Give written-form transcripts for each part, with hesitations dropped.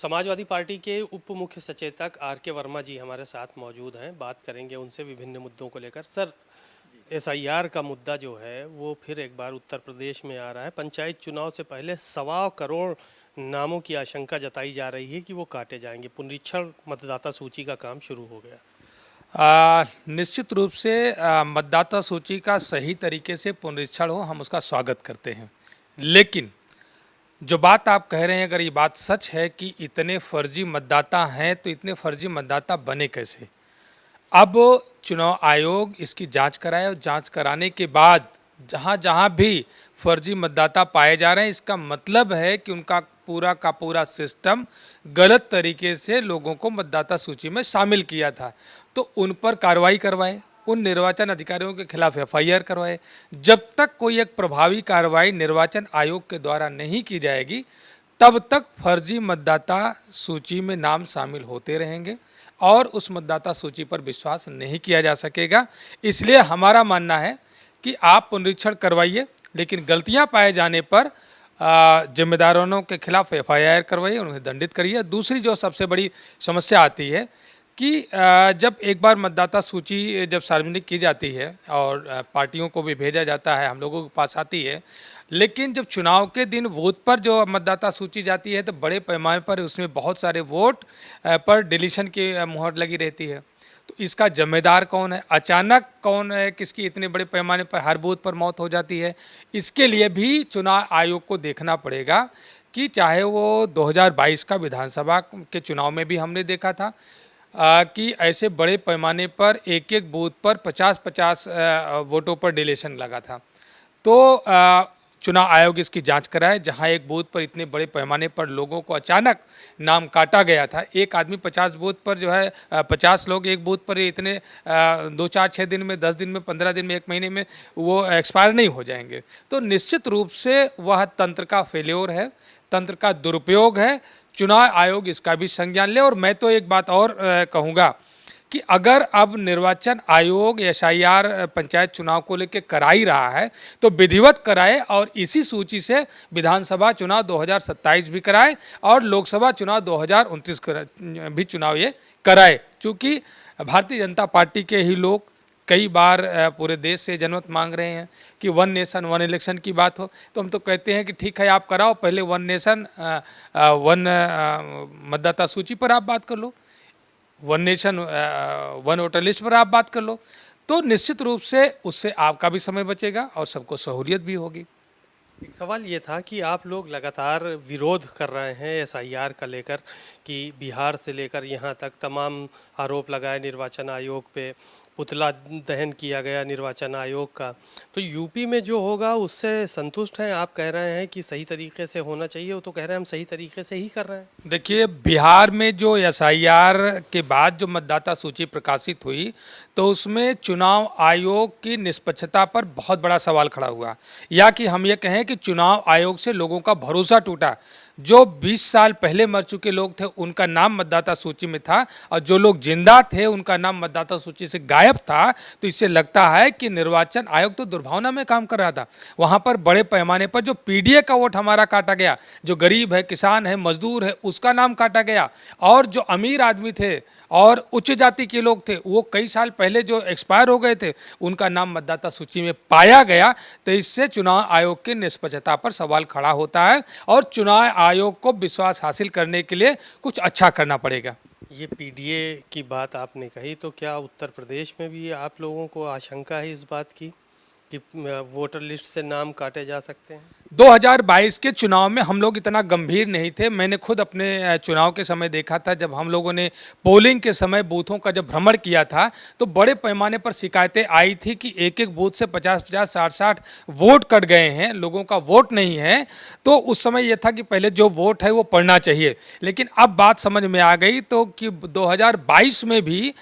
Samajwadi party के उप मुख्य सचेतक आर.के. वर्मा जी हमारे साथ मौजूद हैं। बात करेंगे उनसे विभिन्न मुद्दों को लेकर। सर, एसआईआर का मुद्दा जो है वो फिर एक बार उत्तर प्रदेश में आ रहा है। पंचायत चुनाव से पहले 1.25 करोड़ नामों की आशंका जताई जा रही है कि वो काटे जाएंगे। पुनरीक्षण मतदाता सूची का काम शुरू हो गया। निश्चित रूप से मतदाता सूची का सही तरीके से पुनरीक्षण हो, हम उसका स्वागत करते हैं। लेकिन जो बात आप कह रहे हैं, अगर ये बात सच है कि इतने फर्जी मतदाता हैं तो इतने फर्जी मतदाता बने कैसे? अब चुनाव आयोग इसकी जांच कराए और जांच कराने के बाद जहां जहां भी फर्जी मतदाता पाए जा रहे हैं, इसका मतलब है कि उनका पूरा का पूरा सिस्टम गलत तरीके से लोगों को मतदाता सूची में शामिल किया था। तो उन पर कार्रवाई करवाए, उन निर्वाचन अधिकारियों के खिलाफ एफआईआर करवाए। जब तक कोई एक प्रभावी कार्रवाई निर्वाचन आयोग के द्वारा नहीं की जाएगी, तब तक फर्जी मतदाता सूची में नाम शामिल होते रहेंगे और उस मतदाता सूची पर विश्वास नहीं किया जा सकेगा। इसलिए हमारा मानना है कि आप पुनरीक्षण करवाइए, लेकिन गलतियां पाए जाने पर जिम्मेदारों के खिलाफ एफआईआर करवाइए, उन्हें दंडित करिए। दूसरी जो सबसे बड़ी समस्या आती है कि जब एक बार मतदाता सूची जब सार्वजनिक की जाती है और पार्टियों को भी भेजा जाता है, हम लोगों के पास आती है, लेकिन जब चुनाव के दिन वोट पर जो मतदाता सूची जाती है तो बड़े पैमाने पर उसमें बहुत सारे वोट पर डिलीशन की मुहर लगी रहती है। तो इसका जिम्मेदार कौन है? अचानक कौन है, किसकी इतने बड़े पैमाने पर हर बूथ पर मौत हो जाती है? इसके लिए भी चुनाव आयोग को देखना पड़ेगा कि चाहे वो 2022 का विधानसभा के चुनाव में भी हमने देखा था कि ऐसे बड़े पैमाने पर एक एक बूथ पर 50-50 वोटों पर डिलीशन लगा था। तो चुनाव आयोग इसकी जांच कराए। जहां एक बूथ पर इतने बड़े पैमाने पर लोगों को अचानक नाम काटा गया था, एक आदमी 50 बूथ पर जो है 50 लोग एक बूथ पर इतने 2-4-6 दिन में, 10 दिन में, 15 दिन में, 1 महीने में वो एक्सपायर नहीं हो जाएंगे। तो निश्चित रूप से वह तंत्र का फेल्योर है, तंत्र का दुरुपयोग है। चुनाव आयोग इसका भी संज्ञान ले। और मैं तो एक बात और कहूँगा कि अगर अब निर्वाचन आयोग एसआईआर पंचायत चुनाव को लेकर करा ही रहा है तो विधिवत कराए और इसी सूची से विधानसभा चुनाव 2027 भी कराए और लोकसभा चुनाव 2029 भी चुनाव ये कराए। चूँकि भारतीय जनता पार्टी के ही लोग कई बार पूरे देश से जनमत मांग रहे हैं कि 1 नेशन 1 इलेक्शन की बात हो, तो हम तो कहते हैं कि ठीक है, आप कराओ, पहले 1 नेशन 1 मतदाता सूची पर आप बात कर लो, 1 नेशन 1 वोटर लिस्ट पर आप बात कर लो। तो निश्चित रूप से उससे आपका भी समय बचेगा और सबको सहूलियत भी होगी। एक सवाल ये था कि आप लोग लगातार विरोध कर रहे हैं एसआईआर का लेकर कि बिहार से लेकर यहाँ तक तमाम आरोप लगाए निर्वाचन आयोग पे, पुतला दहन किया गया निर्वाचन आयोग का। तो यूपी में जो होगा उससे संतुष्ट हैं? आप कह रहे हैं कि सही तरीके से होना चाहिए, वो तो कह रहे हैं हम सही तरीके से ही कर रहे हैं। देखिए, बिहार में जो एसआईआर के बाद जो मतदाता सूची प्रकाशित हुई तो उसमें चुनाव आयोग की निष्पक्षता पर बहुत बड़ा सवाल खड़ा हुआ, या कि हम ये कहें कि चुनाव आयोग से लोगों का भरोसा टूटा। जो 20 साल पहले मर चुके लोग थे उनका नाम मतदाता सूची में था और जो लोग जिंदा थे उनका नाम मतदाता सूची से गायब था। तो इससे लगता है कि निर्वाचन आयोग तो दुर्भावना में काम कर रहा था। वहां पर बड़े पैमाने पर जो पीडीए का वोट हमारा काटा गया, जो गरीब है, किसान है, मजदूर है, उसका नाम काटा गया, और जो अमीर आदमी थे और उच्च जाति के लोग थे वो कई साल पहले जो एक्सपायर हो गए थे उनका नाम मतदाता सूची में पाया गया। तो इससे चुनाव आयोग की निष्पक्षता पर सवाल खड़ा होता है और चुनाव आयोग को विश्वास हासिल करने के लिए कुछ अच्छा करना पड़ेगा। ये पीडीए की बात आपने कही, तो क्या उत्तर प्रदेश में भी आप लोगों को आशंका है इस बात की कि वोटर लिस्ट से नाम काटे जा सकते हैं? 2022 के चुनाव में हम लोग इतना गंभीर नहीं थे। मैंने खुद अपने चुनाव के समय देखा था, जब हम लोगों ने पोलिंग के समय बूथों का जब भ्रमण किया था तो बड़े पैमाने पर शिकायतें आई थी कि एक एक बूथ से 50-50, 60-60 वोट कट गए हैं, लोगों का वोट नहीं है। तो उस समय यह था कि पहले जो वोट है वो पड़ना चाहिए। लेकिन अब बात समझ में आ गई तो कि 2022 में भी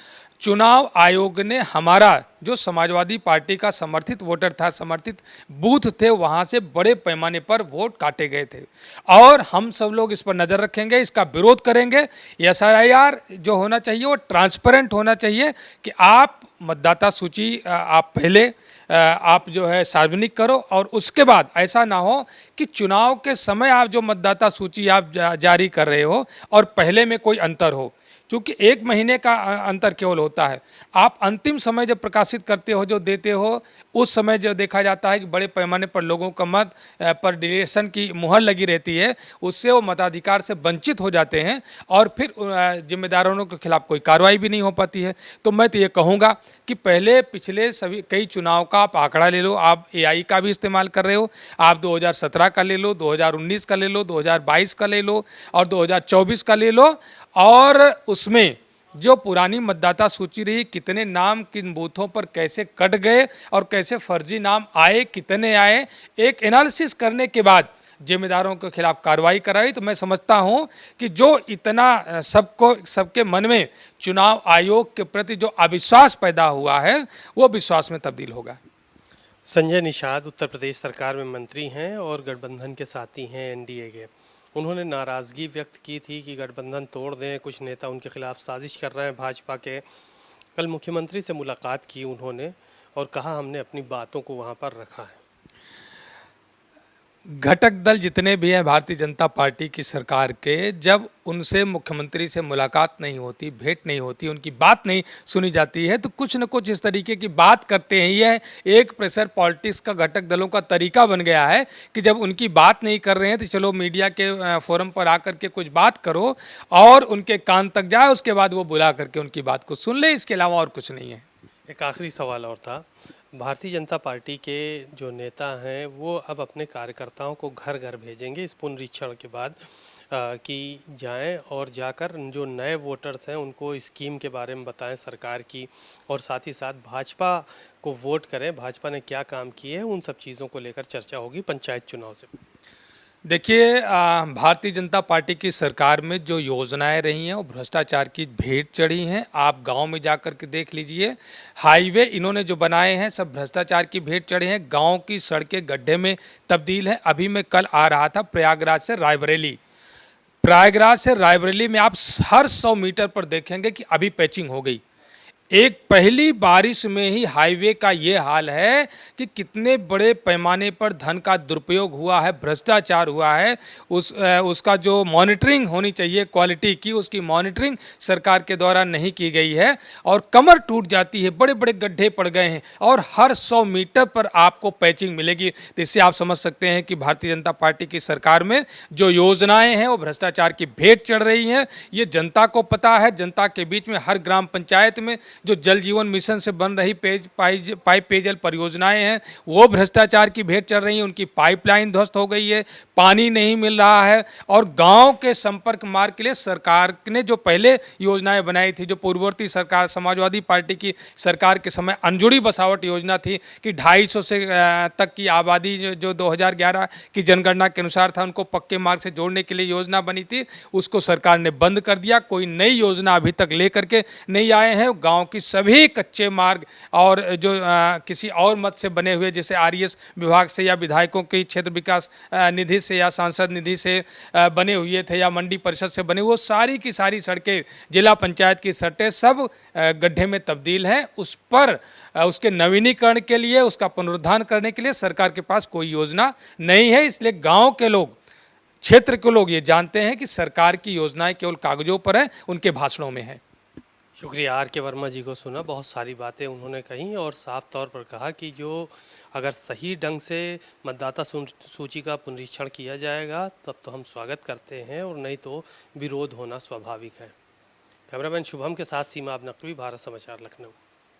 चुनाव आयोग ने हमारा जो समाजवादी पार्टी का समर्थित वोटर था, समर्थित बूथ थे, वहां से बड़े पैमाने पर वोट काटे गए थे। और हम सब लोग इस पर नज़र रखेंगे, इसका विरोध करेंगे। एसआईआर जो होना चाहिए वो ट्रांसपेरेंट होना चाहिए कि आप मतदाता सूची आप पहले आप जो है सार्वजनिक करो और उसके बाद ऐसा ना हो कि चुनाव के समय आप जो मतदाता सूची आप जारी कर रहे हो और पहले में कोई अंतर हो, क्योंकि 1 महीने का अंतर केवल होता है। आप अंतिम समय जब प्रकाशित करते हो, जो देते हो, उस समय जो देखा जाता है कि बड़े पैमाने पर लोगों का मत पर डिलीशन की मुहर लगी रहती है, उससे वो मताधिकार से वंचित हो जाते हैं और फिर जिम्मेदारों के खिलाफ कोई कार्रवाई भी नहीं हो पाती है। तो मैं तो ये कहूँगा कि पहले पिछले सभी कई चुनाव का आप आंकड़ा ले लो, आप एआई का भी इस्तेमाल कर रहे हो, आप 2017 का ले लो, 2019 का ले लो, 2022 का ले लो और 2024 का ले लो, और उसमें जो पुरानी मतदाता सूची रही, कितने नाम किन बूथों पर कैसे कट गए और कैसे फर्जी नाम आए, कितने आए, एक एनालिसिस करने के बाद जिम्मेदारों के खिलाफ कार्रवाई कराई, तो मैं समझता हूं कि जो इतना सबके मन में चुनाव आयोग के प्रति जो अविश्वास पैदा हुआ है, वो विश्वास में तब्दील होगा। संजय निषाद उत्तर प्रदेश सरकार में मंत्री हैं और गठबंधन के साथी हैं एनडीए के। उन्होंने नाराज़गी व्यक्त की थी कि गठबंधन तोड़ दें, कुछ नेता उनके खिलाफ साजिश कर रहे हैं भाजपा के। कल मुख्यमंत्री से मुलाकात की उन्होंने और कहा हमने अपनी बातों को वहां पर रखा है। घटक दल जितने भी हैं भारतीय जनता पार्टी की सरकार के, जब उनसे मुख्यमंत्री से मुलाकात नहीं होती, भेंट नहीं होती, उनकी बात नहीं सुनी जाती है, तो कुछ न कुछ इस तरीके की बात करते हैं। यह एक प्रेशर पॉलिटिक्स का घटक दलों का तरीका बन गया है कि जब उनकी बात नहीं कर रहे हैं तो चलो मीडिया के फोरम पर आकर के कुछ बात करो और उनके कान तक जाए, उसके बाद वो बुला करके उनकी बात को सुन ले, इसके अलावा और कुछ नहीं है। एक आखिरी सवाल और था, भारतीय जनता पार्टी के जो नेता हैं वो अब अपने कार्यकर्ताओं को घर घर भेजेंगे इस पुनरीक्षण के बाद कि जाएं और जाकर जो नए वोटर्स हैं उनको स्कीम के बारे में बताएं सरकार की, और साथ ही साथ भाजपा को वोट करें, भाजपा ने क्या काम किए हैं, उन सब चीज़ों को लेकर चर्चा होगी पंचायत चुनाव से। देखिए, भारतीय जनता पार्टी की सरकार में जो योजनाएं रही हैं वो भ्रष्टाचार की भेंट चढ़ी हैं। आप गांव में जाकर के देख लीजिए, हाईवे इन्होंने जो बनाए हैं सब भ्रष्टाचार की भेंट चढ़े हैं। गांव की सड़कें गड्ढे में तब्दील हैं। अभी मैं कल आ रहा था प्रयागराज से रायबरेली में आप हर 100 मीटर पर देखेंगे कि अभी पैचिंग हो गई। एक पहली बारिश में ही हाईवे का ये हाल है कि कितने बड़े पैमाने पर धन का दुरुपयोग हुआ है, भ्रष्टाचार हुआ है। उसका जो मॉनिटरिंग होनी चाहिए क्वालिटी की, उसकी मॉनिटरिंग सरकार के द्वारा नहीं की गई है और कमर टूट जाती है, बड़े बड़े गड्ढे पड़ गए हैं और हर 100 मीटर पर आपको पैचिंग मिलेगी। तो इससे आप समझ सकते हैं कि भारतीय जनता पार्टी की सरकार में जो योजनाएं हैं वो भ्रष्टाचार की भेंट चढ़ रही हैं। ये जनता को पता है। जनता के बीच में हर ग्राम पंचायत में जो जल जीवन मिशन से बन रही पाइप पेयजल परियोजनाएं हैं वो भ्रष्टाचार की भेंट चढ़ रही हैं। उनकी पाइपलाइन ध्वस्त हो गई है, पानी नहीं मिल रहा है। और गांव के संपर्क मार्ग के लिए सरकार ने जो पहले योजनाएं बनाई थी, जो पूर्ववर्ती सरकार समाजवादी पार्टी की सरकार के समय अंजुड़ी बसावट योजना थी कि 250 से तक की आबादी जो 2011 की जनगणना के अनुसार था उनको पक्के मार्ग से जोड़ने के लिए योजना बनी थी, उसको सरकार ने बंद कर दिया। कोई नई योजना अभी तक लेकर के नहीं आए हैं। गांव की सभी कच्चे मार्ग और जो किसी और मत से बने हुए, जैसे आरईएस विभाग से या विधायकों की क्षेत्र विकास निधि से या सांसद निधि से बने हुए थे या मंडी परिषद से बने, वो सारी की सारी सड़कें, जिला पंचायत की सड़कें सब गड्ढे में तब्दील हैं। उस पर उसके नवीनीकरण के लिए, उसका पुनरुद्धार करने के लिए सरकार के पास कोई योजना नहीं है। इसलिए गांव के लोग, क्षेत्र के लोग ये जानते हैं कि सरकार की योजनाएं केवल कागजों पर है, उनके भाषणों में है। शुक्रिया। आर के वर्मा जी को सुना, बहुत सारी बातें उन्होंने कही और साफ तौर पर कहा कि जो अगर सही ढंग से मतदाता सूची का पुनरीक्षण किया जाएगा तब तो हम स्वागत करते हैं और नहीं तो विरोध होना स्वाभाविक है। कैमरामैन शुभम के साथ सीमा अब नकवी, भारत समाचार, लखनऊ।